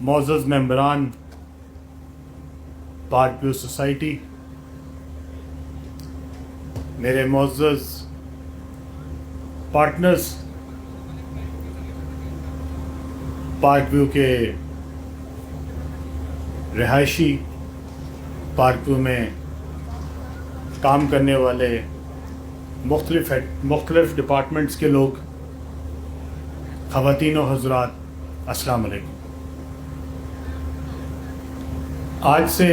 معزز ممبران park view society, میرے معزز پارٹنرز پارک ویو کے رہائشی، پارک ویو میں کام کرنے والے مختلف ڈپارٹمنٹس کے لوگ، خواتین و حضرات، السلام علیکم۔ آج سے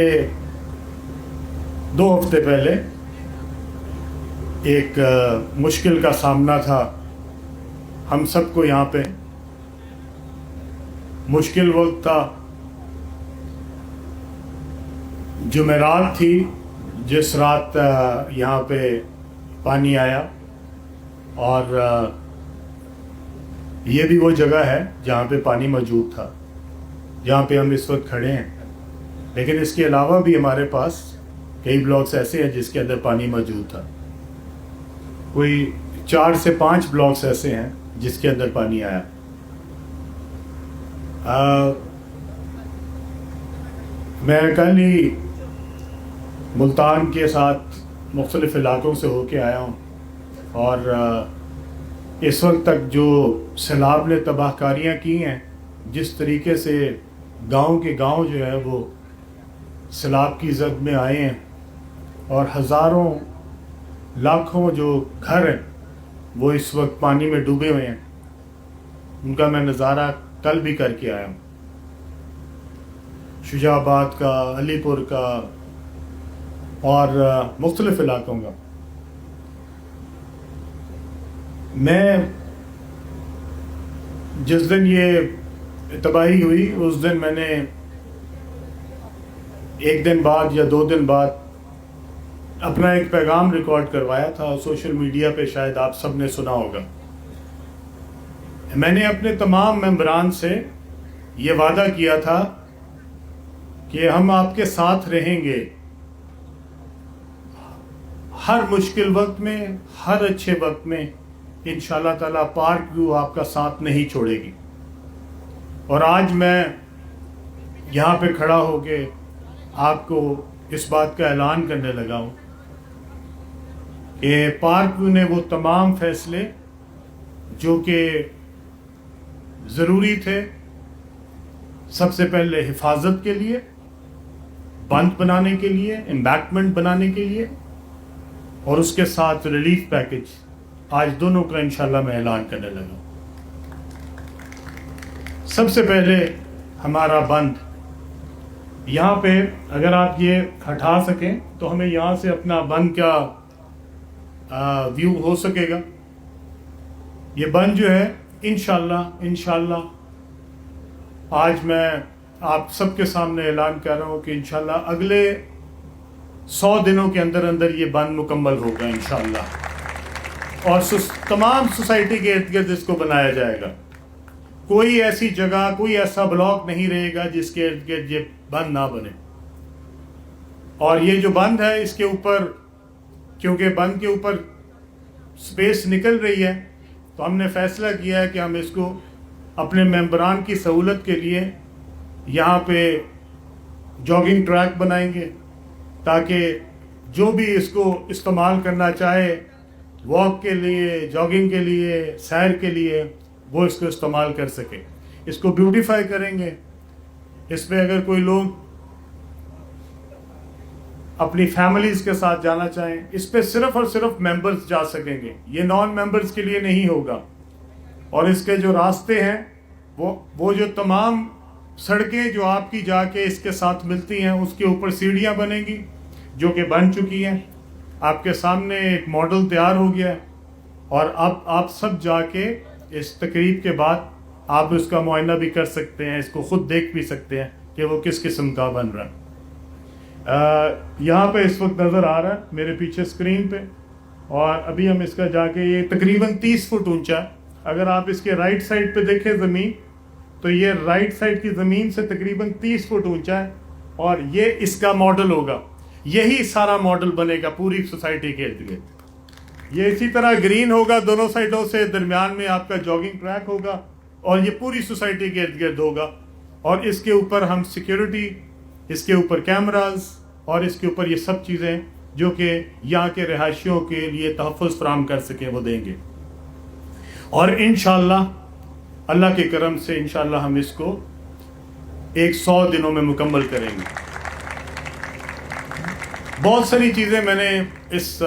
2 ہفتے پہلے ایک مشکل کا سامنا تھا ہم سب کو یہاں پہ۔ مشکل وقت تھا، جمعرات تھی جس رات یہاں پہ پانی آیا، اور یہ بھی وہ جگہ ہے جہاں پہ پانی موجود تھا، جہاں پہ ہم اس وقت کھڑے ہیں۔ لیکن اس کے علاوہ بھی ہمارے پاس کئی بلاکس ایسے ہیں جس کے اندر پانی موجود تھا۔ کوئی 4 سے 5 بلاکس ایسے ہیں جس کے اندر پانی آیا۔ میں کل ہی ملتان کے ساتھ مختلف علاقوں سے ہو کے آیا ہوں، اور اس وقت تک جو سیلاب نے تباہ کاریاں کی ہیں، جس طریقے سے گاؤں کے گاؤں جو ہے وہ سیلاب کی زد میں آئے ہیں، اور ہزاروں لاکھوں جو گھر ہیں وہ اس وقت پانی میں ڈوبے ہوئے ہیں، ان کا میں نظارہ کل بھی کر کے آیا ہوں۔ شجاع آباد کا، علی پور کا اور مختلف علاقوں کا۔ میں جس دن یہ تباہی ہوئی اس دن میں نے 1 دن بعد یا 2 دن بعد اپنا ایک پیغام ریکارڈ کروایا تھا، سوشل میڈیا پہ شاید آپ سب نے سنا ہوگا۔ میں نے اپنے تمام ممبران سے یہ وعدہ کیا تھا کہ ہم آپ کے ساتھ رہیں گے، ہر مشکل وقت میں، ہر اچھے وقت میں انشاءاللہ تعالیٰ پارک ویو آپ کا ساتھ نہیں چھوڑے گی۔ اور آج میں یہاں پہ کھڑا ہو کے آپ کو اس بات کا اعلان کرنے لگا ہوں کہ پارک ویو نے وہ تمام فیصلے جو کہ ضروری تھے، سب سے پہلے حفاظت کے لیے، بند بنانے کے لیے، امبیکمنٹ بنانے کے لیے، اور اس کے ساتھ ریلیف پیکج، آج دونوں کا انشاءاللہ میں اعلان کرنے لگا ہوں۔ سب سے پہلے ہمارا بند، یہاں پہ اگر آپ یہ ہٹا سکیں تو ہمیں یہاں سے اپنا بند کا ویو ہو سکے گا۔ یہ بند جو ہے انشاءاللہ آج میں آپ سب کے سامنے اعلان کر رہا ہوں کہ انشاءاللہ اگلے 100 دنوں کے اندر اندر یہ بند مکمل ہوگا انشاءاللہ، اور تمام سوسائٹی کے ارد گرد اس کو بنایا جائے گا۔ کوئی ایسی جگہ، کوئی ایسا بلاک نہیں رہے گا جس کے ارد گرد یہ بند نہ بنے۔ اور یہ جو بند ہے، اس کے اوپر، کیونکہ بند کے اوپر سپیس نکل رہی ہے، تو ہم نے فیصلہ کیا ہے کہ ہم اس کو اپنے ممبران کی سہولت کے لیے یہاں پہ جاگنگ ٹریک بنائیں گے، تاکہ جو بھی اس کو استعمال کرنا چاہے، واک کے لیے، جاگنگ کے لیے، سیر کے لیے، وہ اس کو استعمال کر سکے۔ اس کو بیوٹیفائی کریں گے۔ اس پہ اگر کوئی لوگ اپنی فیملیز کے ساتھ جانا چاہیں، اس پہ صرف اور صرف ممبرز جا سکیں گے، یہ نان ممبرز کے لیے نہیں ہوگا۔ اور اس کے جو راستے ہیں، وہ جو تمام سڑکیں جو آپ کی جا کے اس کے ساتھ ملتی ہیں، اس کے اوپر سیڑھیاں بنیں گی جو کہ بن چکی ہیں۔ آپ کے سامنے ایک ماڈل تیار ہو گیا ہے، اور اب آپ سب جا کے اس تقریب کے بعد آپ اس کا معائنہ بھی کر سکتے ہیں، اس کو خود دیکھ بھی سکتے ہیں کہ وہ کس قسم کا بن رہا ہے۔ یہاں پہ اس وقت نظر آ رہا ہے میرے پیچھے اسکرین پہ، اور ابھی ہم اس کا جا کے، یہ تقریباً 30 فٹ اونچا ہے۔ اگر آپ اس کے رائٹ سائڈ پہ دیکھیں زمین، تو یہ رائٹ سائڈ کی زمین سے تقریباً 30 فٹ اونچا ہے، اور یہ اس کا ماڈل ہوگا۔ یہی سارا ماڈل بنے گا پوری سوسائٹی کے ارد گرد۔ یہ اسی طرح گرین ہوگا دونوں سائڈوں سے، درمیان میں آپ کا جاگنگ ٹریک ہوگا، اور یہ پوری سوسائٹی کے ارد گرد ہوگا۔ اور اس کے اوپر ہم سیکیورٹی، اس کے اوپر کیمراز اور اس کے اوپر یہ سب چیزیں جو کہ یہاں کے رہائشیوں کے لیے تحفظ فراہم کر سکیں وہ دیں گے. اور انشاءاللہ اللہ کے کرم سے انشاءاللہ ہم اس کو 100 دنوں میں مکمل کریں گے. بہت ساری چیزیں میں نے اس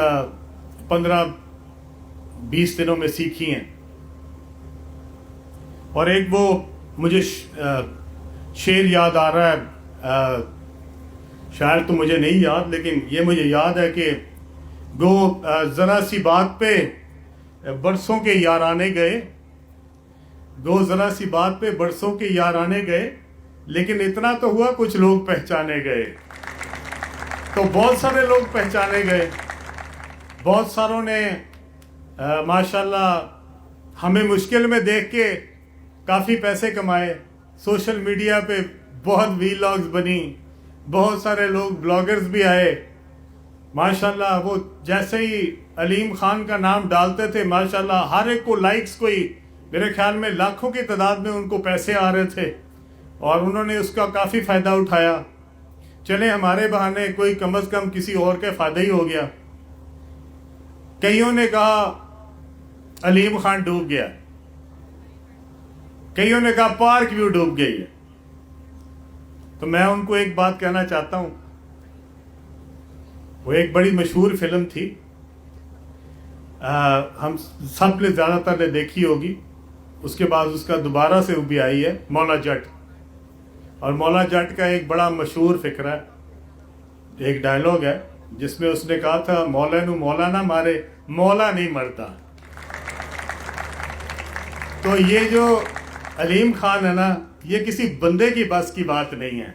15-20 دنوں میں سیکھی ہیں، اور ایک وہ مجھے شعر یاد آ رہا ہے، شاعر تو مجھے نہیں یاد، لیکن یہ مجھے یاد ہے کہ گو ذرا سی بات پہ برسوں کے یارانے گئے، گو ذرا سی بات پہ برسوں کے یارانے گئے، لیکن اتنا تو ہوا کچھ لوگ پہچانے گئے. تو بہت سارے لوگ پہچانے گئے، بہت ساروں نے ماشاءاللہ ہمیں مشکل میں دیکھ کے کافی پیسے کمائے. سوشل میڈیا پہ بہت ویلاگز بنی، بہت سارے لوگ بلاگرز بھی آئے ماشاءاللہ. وہ جیسے ہی علیم خان کا نام ڈالتے تھے ماشاءاللہ ہر ایک کو لائکس، کوئی میرے خیال میں لاکھوں کی تعداد میں ان کو پیسے آ رہے تھے، اور انہوں نے اس کا کافی فائدہ اٹھایا. چلیں ہمارے بہانے کوئی کم از کم کسی اور کے فائدہ ہی ہو گیا. کئیوں نے کہا علیم خان ڈوب گیا، کئیوں نے کہا پارک ویو ڈوب گئی ہے. تو میں ان کو ایک بات کہنا چاہتا ہوں، وہ ایک بڑی مشہور فلم تھی، ہم سب نے زیادہ تر نے دیکھی ہوگی، اس کے بعد اس کا دوبارہ سے بھی آئی ہے، مولا جٹ. اور مولا جٹ کا ایک بڑا مشہور فقرہ ہے، ایک ڈائلاگ ہے جس میں اس نے کہا تھا مولا نو مولا نہ مارے، مولا نہیں مرتا. تو یہ جو علیم خان ہے نا، یہ کسی بندے کی بس کی بات نہیں ہے،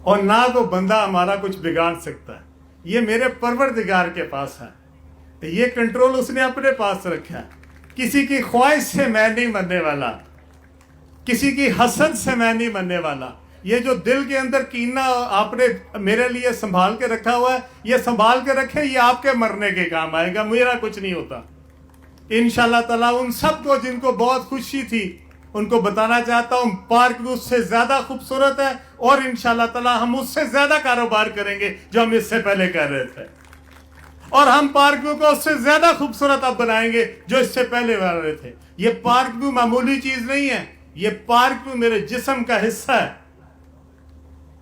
اور نہ تو بندہ ہمارا کچھ بگاڑ سکتا ہے. یہ میرے پروردگار کے پاس ہے، یہ کنٹرول اس نے اپنے پاس رکھا ہے. کسی کی خواہش سے میں نہیں مرنے والا، کسی کی حسد سے میں نہیں مرنے والا. یہ جو دل کے اندر کینہ آپ نے میرے لیے سنبھال کے رکھا ہوا ہے، یہ سنبھال کے رکھے، یہ آپ کے مرنے کے کام آئے گا، میرا کچھ نہیں ہوتا. انشاءاللہ تعالیٰ ان سب کو جن کو بہت خوشی تھی ان کو بتانا چاہتا ہوں پارک بھی اس سے زیادہ خوبصورت ہے، اور انشاءاللہ تعالیٰ ہم اس سے زیادہ کاروبار کریں گے جو ہم اس سے پہلے کر رہے تھے، اور ہم پارک ویو کو اس سے زیادہ خوبصورت اب بنائیں گے جو اس سے پہلے کر رہے تھے. یہ پارک ویو معمولی چیز نہیں ہے، یہ پارک ویو میرے جسم کا حصہ ہے،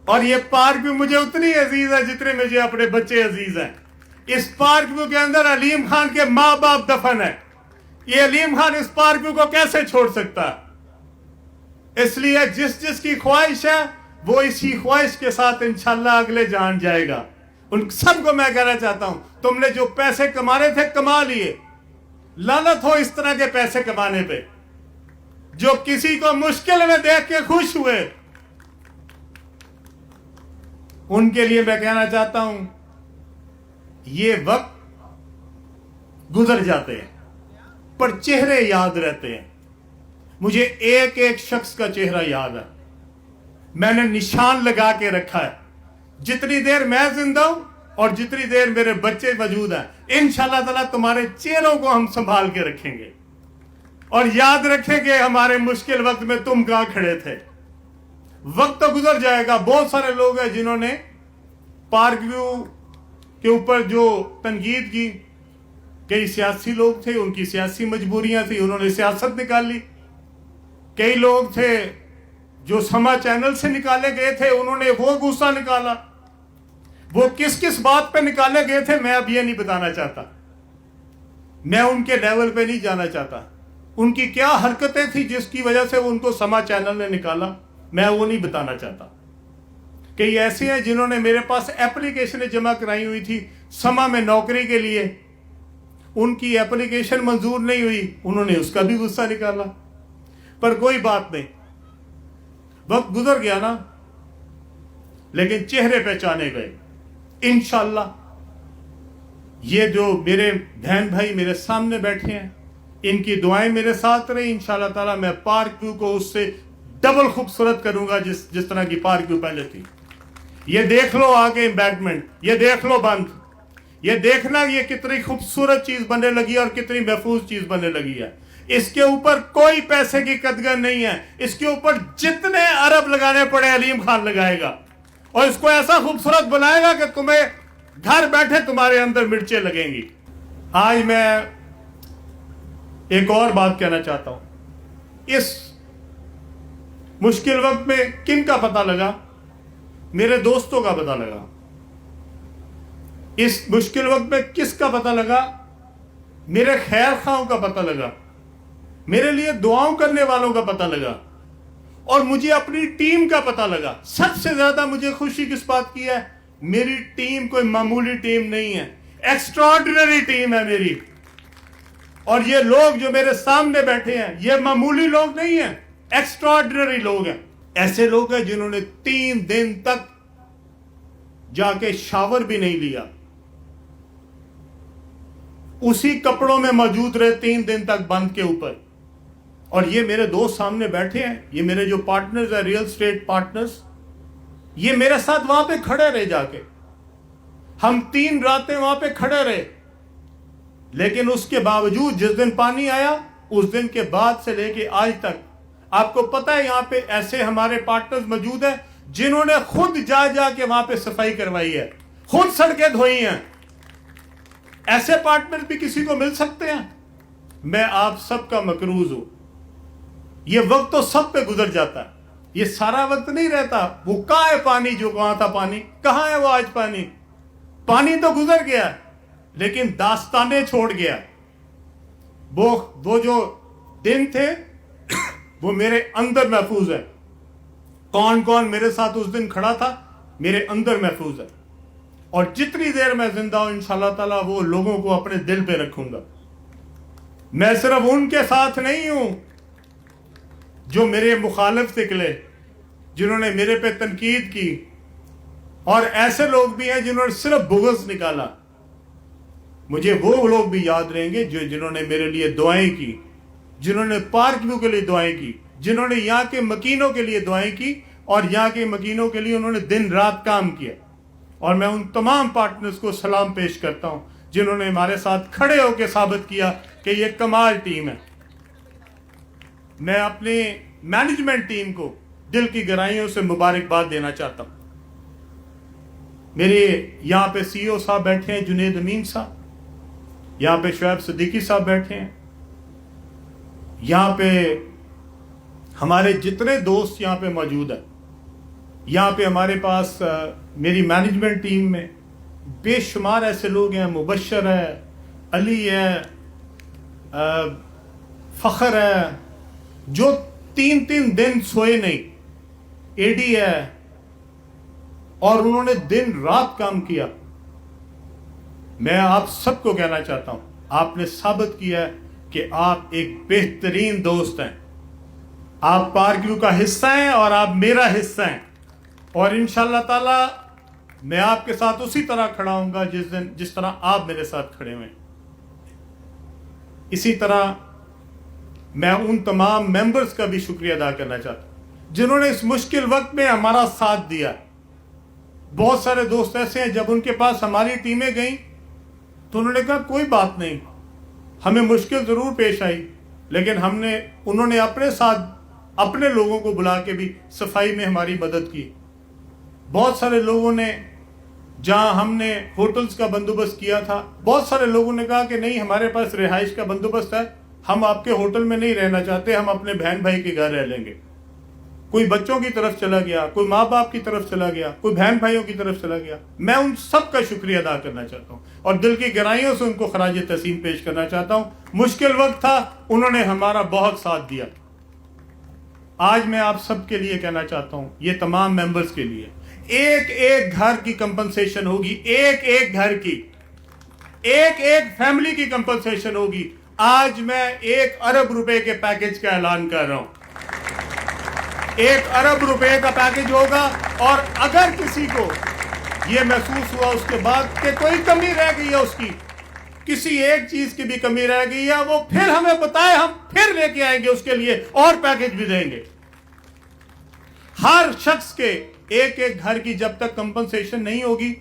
اور یہ پارک ویو مجھے اتنی عزیز ہے جتنے مجھے اپنے بچے عزیز ہیں. اس پارک ویو کے اندر علیم خان کے ماں باپ دفن ہے. یہ علیم خان اس پارک ویو کو کیسے چھوڑ سکتا ہے؟ اس لیے جس جس کی خواہش ہے وہ اسی خواہش کے ساتھ انشاءاللہ اگلے جان جائے گا. ان سب کو میں کہنا چاہتا ہوں تم نے جو پیسے کمانے تھے کما لیے، لعنت ہو اس طرح کے پیسے کمانے پہ. جو کسی کو مشکل میں دیکھ کے خوش ہوئے ان کے لیے میں کہنا چاہتا ہوں یہ وقت گزر جاتے ہیں پر چہرے یاد رہتے ہیں. مجھے ایک ایک شخص کا چہرہ یاد ہے، میں نے نشان لگا کے رکھا ہے. جتنی دیر میں زندہ ہوں اور جتنی دیر میرے بچے موجود ہیں انشاءاللہ تعالیٰ تمہارے چہروں کو ہم سنبھال کے رکھیں گے، اور یاد رکھیں گے ہمارے مشکل وقت میں تم کہاں کھڑے تھے. وقت تو گزر جائے گا. بہت سارے لوگ ہیں جنہوں نے پارک ویو کے اوپر جو تنقید کی، کئی سیاسی لوگ تھے، ان کی سیاسی مجبوریاں تھیں، انہوں نے سیاست نکال لی. کئی لوگ تھے جو سما چینل سے نکالے گئے تھے، انہوں نے وہ غصہ نکالا. وہ کس کس بات پہ نکالے گئے تھے میں اب یہ نہیں بتانا چاہتا، میں ان کے لیول پہ نہیں جانا چاہتا. ان کی کیا حرکتیں تھیں جس کی وجہ سے ان کو سما چینل نے نکالا، میں وہ نہیں بتانا چاہتا. کئی ایسے ہیں جنہوں نے میرے پاس اپلیکیشنیں جمع کرائی ہوئی تھی سما میں نوکری کے لیے، ان کی اپلیکیشن منظور نہیں ہوئی، انہوں نے اس کا بھی غصہ نکالا. پر کوئی بات نہیں، وقت گزر گیا نا، لیکن چہرے پہچانے گئے. انشاءاللہ یہ جو میرے بہن بھائی میرے سامنے بیٹھے ہیں ان کی دعائیں میرے ساتھ رہی، انشاءاللہ تعالیٰ میں پارک ویو کو اس سے ڈبل خوبصورت کروں گا جس طرح کی پارک ویو پہلے تھی. یہ دیکھ لو آگے امبیڈمنٹ، یہ دیکھ لو بند، یہ دیکھنا یہ کتنی خوبصورت چیز بننے لگی اور کتنی محفوظ چیز بننے لگی ہے. اس کے اوپر کوئی پیسے کی قدر نہیں ہے. اس کے اوپر جتنے ارب لگانے پڑے علیم خان لگائے گا اور اس کو ایسا خوبصورت بنائے گا کہ تمہیں گھر بیٹھے تمہارے اندر مرچیں لگیں گی. آج میں ایک اور بات کہنا چاہتا ہوں. اس مشکل وقت میں کن کا پتہ لگا؟ میرے دوستوں کا پتہ لگا. اس مشکل وقت میں کس کا پتہ لگا؟ میرے خیر خواہوں کا پتہ لگا, میرے لیے دعاؤں کرنے والوں کا پتہ لگا, اور مجھے اپنی ٹیم کا پتہ لگا. سب سے زیادہ مجھے خوشی کس بات کی ہے؟ میری ٹیم کوئی معمولی ٹیم نہیں ہے, ایکسٹراڈنری ٹیم ہے میری. اور یہ لوگ جو میرے سامنے بیٹھے ہیں یہ معمولی لوگ نہیں ہیں, ایکسٹراڈنری لوگ ہیں. ایسے لوگ ہیں جنہوں نے 3 دن تک جا کے شاور بھی نہیں لیا, اسی کپڑوں میں موجود رہے 3 دن تک بند کے اوپر. اور یہ میرے دوست سامنے بیٹھے ہیں, یہ میرے جو پارٹنرز ہیں, ریئل اسٹیٹ پارٹنرز, یہ میرے ساتھ وہاں پہ کھڑے رہے. جا کے ہم 3 راتیں وہاں پہ کھڑے رہے. لیکن اس کے باوجود جس دن پانی آیا اس دن کے بعد سے لے کے آج تک, آپ کو پتہ ہے یہاں پہ ایسے ہمارے پارٹنرز موجود ہیں جنہوں نے خود جا کے وہاں پہ صفائی کروائی ہے, خود سڑکیں دھوئی ہیں. ایسے پارٹنر بھی کسی کو مل سکتے ہیں؟ میں آپ سب کا مقروض ہوں. یہ وقت تو سب پہ گزر جاتا ہے, یہ سارا وقت نہیں رہتا. وہ کہاں ہے پانی جو وہاں تھا پانی؟ کہاں ہے وہ آج پانی؟ پانی تو گزر گیا لیکن داستانیں چھوڑ گیا. وہ جو دن تھے وہ میرے اندر محفوظ ہے. کون کون میرے ساتھ اس دن کھڑا تھا میرے اندر محفوظ ہے. اور جتنی دیر میں زندہ ہوں انشاءاللہ تعالیٰ وہ لوگوں کو اپنے دل پہ رکھوں گا. میں صرف ان کے ساتھ نہیں ہوں جو میرے مخالف نکلے, جنہوں نے میرے پہ تنقید کی, اور ایسے لوگ بھی ہیں جنہوں نے صرف بغض نکالا. مجھے وہ لوگ بھی یاد رہیں گے جنہوں نے میرے لیے دعائیں کی, جنہوں نے پارک ویو کے لیے دعائیں کی, جنہوں نے یہاں کے مکینوں کے لیے دعائیں کی, اور یہاں کے مکینوں کے لیے انہوں نے دن رات کام کیا. اور میں ان تمام پارٹنرز کو سلام پیش کرتا ہوں جنہوں نے ہمارے ساتھ کھڑے ہو کے ثابت کیا کہ یہ کمال ٹیم ہے. میں اپنی مینجمنٹ ٹیم کو دل کی گہرائیوں سے مبارکباد دینا چاہتا ہوں. میرے یہاں پہ سی او صاحب بیٹھے ہیں, جنید امین صاحب, یہاں پہ شعیب صدیقی صاحب بیٹھے ہیں, یہاں پہ ہمارے جتنے دوست یہاں پہ موجود ہیں. یہاں پہ ہمارے پاس میری مینجمنٹ ٹیم میں بے شمار ایسے لوگ ہیں, مبشر ہے, علی ہے, فخر ہے, جو 3 دن سوئے نہیں, اے ڈی ہے, اور انہوں نے دن رات کام کیا. میں آپ سب کو کہنا چاہتا ہوں, آپ نے ثابت کیا ہے کہ آپ ایک بہترین دوست ہیں. آپ پارک ویو کا حصہ ہیں اور آپ میرا حصہ ہیں, اور انشاءاللہ تعالی میں آپ کے ساتھ اسی طرح کھڑا ہوں گا جس طرح آپ میرے ساتھ کھڑے ہوئے. اسی طرح میں ان تمام ممبرز کا بھی شکریہ ادا کرنا چاہتا ہوں جنہوں نے اس مشکل وقت میں ہمارا ساتھ دیا. بہت سارے دوست ایسے ہیں جب ان کے پاس ہماری ٹیمیں گئیں تو انہوں نے کہا کوئی بات نہیں, ہمیں مشکل ضرور پیش آئی لیکن انہوں نے اپنے ساتھ اپنے لوگوں کو بلا کے بھی صفائی میں ہماری مدد کی. بہت سارے لوگوں نے, جہاں ہم نے ہوٹلز کا بندوبست کیا تھا, بہت سارے لوگوں نے کہا کہ نہیں ہمارے پاس رہائش کا بندوبست ہے, ہم آپ کے ہوٹل میں نہیں رہنا چاہتے, ہم اپنے بہن بھائی کے گھر رہ لیں گے. کوئی بچوں کی طرف چلا گیا, کوئی ماں باپ کی طرف چلا گیا, کوئی بہن بھائیوں کی طرف چلا گیا. میں ان سب کا شکریہ ادا کرنا چاہتا ہوں اور دل کی گہرائیوں سے ان کو خراج تحسین پیش کرنا چاہتا ہوں. مشکل وقت تھا, انہوں نے ہمارا بہت ساتھ دیا. آج میں آپ سب کے لیے کہنا چاہتا ہوں, یہ تمام ممبرز کے لیے, ایک گھر کی کمپنسیشن ہوگی, ایک گھر کی, ایک فیملی کی کمپنسیشن ہوگی. آج میں 1 ارب روپے کے پیکج کا اعلان کر رہا ہوں. 1 ارب روپے کا پیکج ہوگا, اور اگر کسی کو یہ محسوس ہوا اس کے بعد کہ کوئی کمی رہ گئی ہے, اس کی کسی ایک چیز کی بھی کمی رہ گئی ہے, وہ پھر ہمیں بتائے, ہم پھر لے کے آئیں گے اس کے لیے اور پیکج بھی دیں گے. ہر شخص کے ایک گھر کی جب تک کمپنسیشن نہیں ہوگی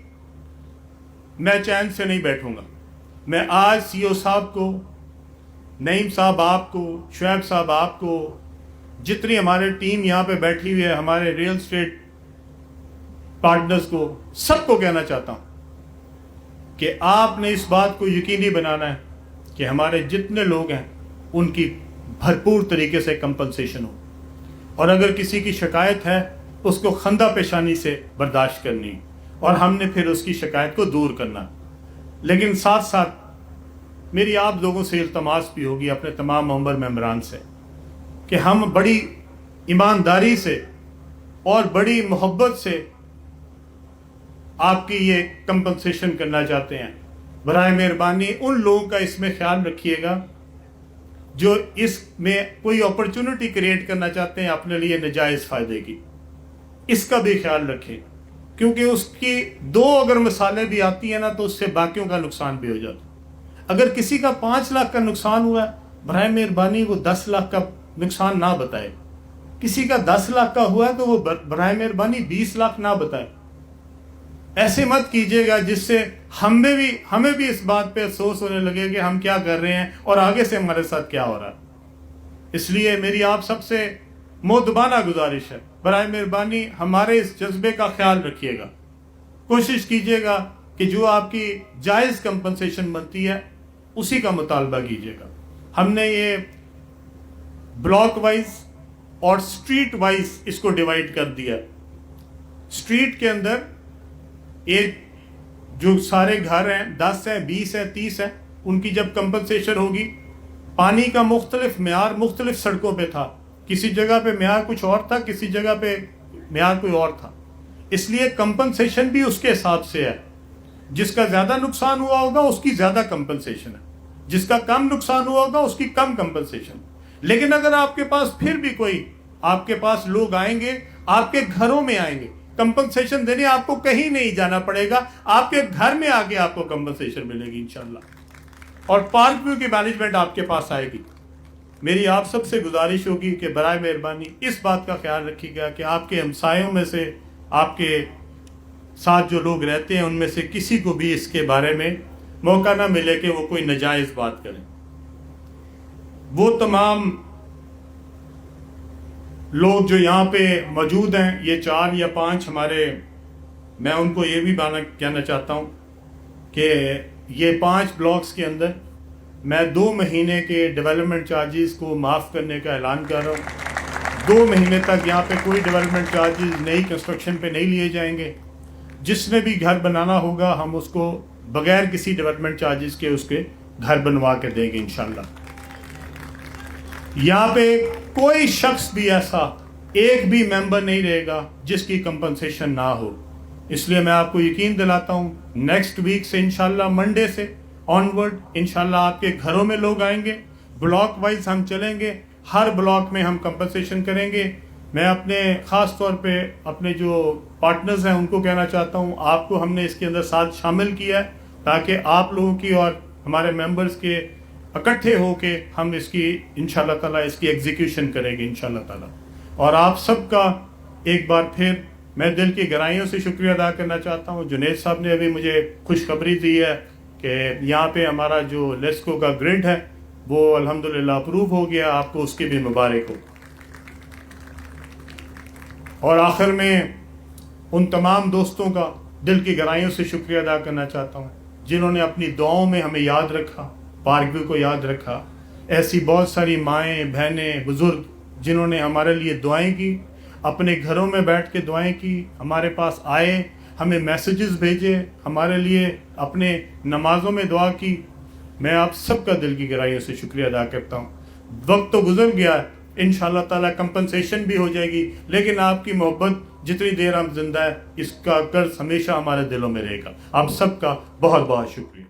میں چین سے نہیں بیٹھوں گا. میں آج سی او صاحب کو نعیم صاحب آپ کو، شعیب صاحب آپ کو، جتنی ہمارے ٹیم یہاں پہ بیٹھی ہوئی ہے، ہمارے ریئل اسٹیٹ پارٹنرز کو، سب کو کہنا چاہتا ہوں کہ آپ نے اس بات کو یقینی بنانا ہے کہ ہمارے جتنے لوگ ہیں ان کی بھرپور طریقے سے کمپنسیشن ہو، اور اگر کسی کی شکایت ہے اس کو خندہ پیشانی سے برداشت کرنی، اور ہم نے پھر اس کی شکایت کو دور کرنا۔ لیکن ساتھ ساتھ میری آپ لوگوں سے التماس بھی ہوگی، اپنے تمام ممبران سے، کہ ہم بڑی ایمانداری سے اور بڑی محبت سے آپ کی یہ کمپنسیشن کرنا چاہتے ہیں۔ برائے مہربانی ان لوگوں کا اس میں خیال رکھیے گا جو اس میں کوئی اپرچونٹی کریٹ کرنا چاہتے ہیں اپنے لیے ناجائز فائدے کی، اس کا بھی خیال رکھیں، کیونکہ اس کی دو اگر مثالیں بھی آتی ہیں نا تو اس سے باقیوں کا نقصان بھی ہو جاتا ہے۔ اگر کسی کا 5 لاکھ کا نقصان ہوا ہے، برائے مہربانی وہ 10 لاکھ کا نقصان نہ بتائے۔ کسی کا 10 لاکھ کا ہوا ہے تو وہ برائے مہربانی 20 لاکھ نہ بتائے۔ ایسے مت کیجیے گا جس سے ہمیں بھی اس بات پہ افسوس ہونے لگے کہ ہم کیا کر رہے ہیں اور آگے سے ہمارے ساتھ کیا ہو رہا ہے۔ اس لیے میری آپ سب سے مؤدبانہ گزارش ہے، برائے مہربانی ہمارے اس جذبے کا خیال رکھیے گا، کوشش کیجیے گا کہ جو آپ کی جائز کمپنسیشن بنتی ہے اسی کا مطالبہ کیجیے گا۔ ہم نے یہ بلاک وائز اور سٹریٹ وائز اس کو ڈیوائیڈ کر دیا۔ سٹریٹ کے اندر ایک جو سارے گھر ہیں 10 ہیں 20 ہیں 30 ہیں، ان کی جب کمپنسیشن ہوگی، پانی کا مختلف معیار مختلف سڑکوں پہ تھا، کسی جگہ پہ معیار کچھ اور تھا، کسی جگہ پہ معیار کوئی اور تھا، اس لیے کمپنسیشن بھی اس کے حساب سے ہے۔ جس کا زیادہ نقصان ہوا ہوگا اس کی زیادہ کمپنسیشن ہے، جس کا کم نقصان ہوا ہوگا اس کی کم کمپنسیشن۔ لیکن اگر آپ کے پاس پھر بھی کوئی، آپ کے پاس لوگ آئیں گے، آپ کے گھروں میں آئیں گے، کمپنسیشن دینے آپ کو کہیں نہیں جانا پڑے گا، آپ کے گھر میں آگے آپ کو کمپنسیشن ملے گی انشاءاللہ، اور پارک ویو کی مینجمنٹ آپ کے پاس آئے گی۔ میری آپ سب سے گزارش ہوگی کہ برائے مہربانی اس بات کا خیال رکھیے گا کہ آپ کے ہمسایوں میں سے، آپ کے ساتھ جو لوگ رہتے ہیں ان میں سے کسی کو بھی اس کے بارے میں موقع نہ ملے کہ وہ کوئی ناجائز بات کریں۔ وہ تمام لوگ جو یہاں پہ موجود ہیں، یہ 4 یا 5 ہمارے، میں ان کو یہ بھی کہنا چاہتا ہوں کہ یہ 5 بلاکس کے اندر میں 2 مہینے کے ڈیولپمنٹ چارجز کو معاف کرنے کا اعلان کر رہا ہوں۔ 2 مہینے تک یہاں پہ کوئی ڈیولپمنٹ چارجز نئی کنسٹرکشن پہ نہیں لیے جائیں گے۔ جس نے بھی گھر بنانا ہوگا ہم اس کو بغیر کسی ڈیولپمنٹ چارجز کے اس کے گھر بنوا کے دیں گے انشاءاللہ۔ یہاں پہ کوئی شخص بھی ایسا، ایک بھی ممبر نہیں رہے گا جس کی کمپنسیشن نہ ہو۔ اس لیے میں آپ کو یقین دلاتا ہوں نیکسٹ ویک سے انشاءاللہ، منڈے سے آنورڈ انشاءاللہ آپ کے گھروں میں لوگ آئیں گے، بلاک وائز ہم چلیں گے، ہر بلاک میں ہم کمپنسیشن کریں گے۔ میں اپنے خاص طور پہ اپنے جو پارٹنرز ہیں ان کو کہنا چاہتا ہوں، آپ کو ہم نے اس کے اندر ساتھ شامل کیا ہے تاکہ آپ لوگوں کی اور ہمارے ممبرز کے اکٹھے ہو کے ہم اس کی انشاءاللہ تعالیٰ اس کی ایگزیکیوشن کریں گے انشاءاللہ تعالیٰ۔ اور آپ سب کا ایک بار پھر میں دل کی گہرائیوں سے شکریہ ادا کرنا چاہتا ہوں۔ جنید صاحب نے ابھی مجھے خوشخبری دی ہے کہ یہاں پہ ہمارا جو لیسکو کا گریڈ ہے وہ الحمدللہ اپروو ہو گیا، آپ کو اس کی بھی مبارک ہو۔ اور آخر میں ان تمام دوستوں کا دل کی گہرائیوں سے شکریہ ادا کرنا چاہتا ہوں جنہوں نے اپنی دعاؤں میں ہمیں یاد رکھا، پارک ویو کو یاد رکھا۔ ایسی بہت ساری مائیں، بہنیں، بزرگ جنہوں نے ہمارے لیے دعائیں کی، اپنے گھروں میں بیٹھ کے دعائیں کی، ہمارے پاس آئے، ہمیں میسیجز بھیجے، ہمارے لیے اپنے نمازوں میں دعا کی۔ میں آپ سب کا دل کی گہرائیوں سے شکریہ ادا کرتا ہوں۔ وقت تو گزر گیا ہے، انشاءاللہ تعالیٰ کمپنسیشن بھی ہو جائے گی، لیکن آپ کی محبت جتنی دیر ہم زندہ ہے اس کا قرض ہمیشہ ہمارے دلوں میں رہے گا۔ آپ سب کا بہت بہت شکریہ۔